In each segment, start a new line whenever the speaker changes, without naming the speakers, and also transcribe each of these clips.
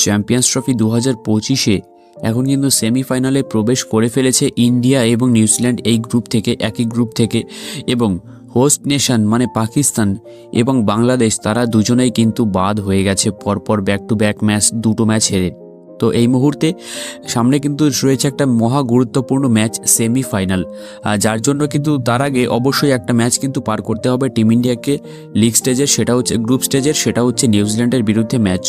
Champions trophy 2025-এ এখন কিন্তু সেমিফাইনালে প্রবেশ করে ফেলেছে ইন্ডিয়া এবং নিউজিল্যান্ড এই গ্রুপ থেকে, একই গ্রুপ থেকে। এবং হোস্ট নেশন মানে পাকিস্তান এবং বাংলাদেশ তারা দুজনেই কিন্তু বাদ হয়ে গেছে পরপর ব্যাক টু ব্যাক ম্যাচ, দুটো ম্যাচ হেরে। তো এই মুহূর্তে সামনে কিন্তু রয়েছে একটা মহা গুরুত্বপূর্ণ ম্যাচ, সেমিফাইনাল, যার জন্য কিন্তু তার আগে অবশ্যই একটা ম্যাচ কিন্তু পার করতে হবে টিম ইন্ডিয়াকে লিগ স্টেজের, সেটা হচ্ছে গ্রুপ স্টেজের, সেটা হচ্ছে নিউজিল্যান্ডের বিরুদ্ধে ম্যাচ।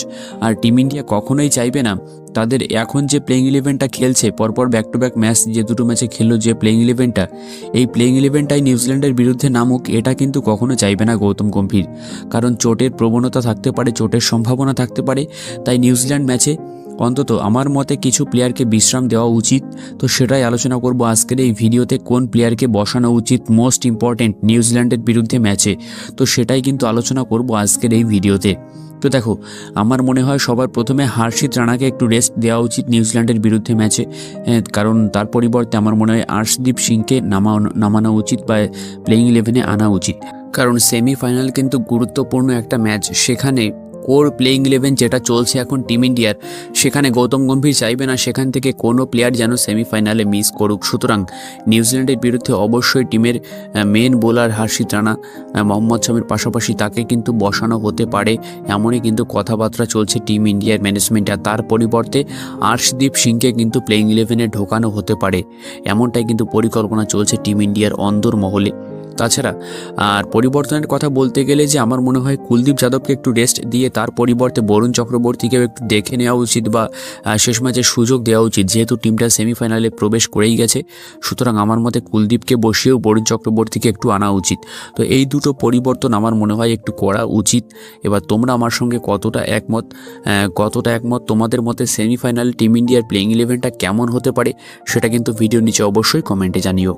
আর টিম ইন্ডিয়া কখনোই চাইবে না তাদের এখন যে প্লেইং ইলেভেনটা খেলছে, পরপর ব্যাক টু ব্যাক ম্যাচ যে দুটো ম্যাচে খেললো যে প্লেইং ইলেভেনটা, এই প্লেইং ইলেভেনটাই নিউজিল্যান্ডের বিরুদ্ধে নামুক, এটা কিন্তু কখনো চাইবে না গৌতম গম্ভীর। কারণ চোটের প্রবণতা থাকতে পারে, চোটের সম্ভাবনা থাকতে পারে। তাই নিউজিল্যান্ড ম্যাচে অন্তত আমার মতে কিছু প্লেয়ারকে বিশ্রাম দেওয়া উচিত। তো সেটাই আলোচনা করব আজকের এই ভিডিওতে, কোন প্লেয়ারকে বসানো উচিত মোস্ট ইম্পর্টেন্ট নিউজিল্যান্ডের বিরুদ্ধে ম্যাচে। তো সেটাই কিন্তু আলোচনা করব আজকের এই ভিডিওতে। তো দেখো, আমার মনে হয় সবার প্রথমে হর্ষিত রানাকে একটু রেস্ট দেওয়া উচিত নিউজিল্যান্ডের বিরুদ্ধে ম্যাচে, কারণ তার পরিবর্তে আমার মনে হয় আর্শদীপ সিংকে নামানো উচিত বা প্লেইং ইলেভেনে আনা উচিত। কারণ সেমিফাইনাল কিন্তু গুরুত্বপূর্ণ একটা ম্যাচ, সেখানে কোর প্লেইং ইলেভেন যেটা চলছে এখন টিম ইন্ডিয়ার, সেখানে গৌতম গম্ভীর চাইবে না সেখান থেকে কোনো প্লেয়ার যেন সেমিফাইনালে মিস করুক। সুতরাং নিউজিল্যান্ডের বিরুদ্ধে অবশ্যই টিমের মেন বোলার হর্ষিত রানা, মোহাম্মদ শামির পাশাপাশি তাকে কিন্তু বসানো হতে পারে, এমনই কিন্তু কথাবার্তা চলছে টিম ইন্ডিয়ার ম্যানেজমেন্টে। তার পরিবর্তে আর্শদীপ সিংকে কিন্তু প্লেইং ইলেভেনে ঢোকানো হতে পারে, এমনটাই কিন্তু পরিকল্পনা চলছে টিম ইন্ডিয়ার অন্দরমহলে। তাছাড়া আর পরিবর্তনের কথা বলতে গেলে যে আমার মনে হয় কুলদীপ যাদবকে একটু রেস্ট দিয়ে তার পরিবর্তে বরুণ চক্রবর্তীকেও একটু দেখে নেওয়া উচিত বা শেষ ম্যাচে সুযোগ দেওয়া উচিত, যেহেতু টিমটা সেমিফাইনালে প্রবেশ করেই গেছে। সুতরাং আমার মতে কুলদীপকে বসিয়েও বরুণ চক্রবর্তীকে একটু আনা উচিত। তো এই দুটো পরিবর্তন আমার মনে হয় একটু করা উচিত। এবার তোমরা আমার সঙ্গে কতটা একমত, তোমাদের মতে সেমিফাইনাল টিম ইন্ডিয়ার প্লেইং ইলেভেনটা কেমন হতে পারে সেটা কিন্তু ভিডিওর নিচে অবশ্যই কমেন্টে জানিও।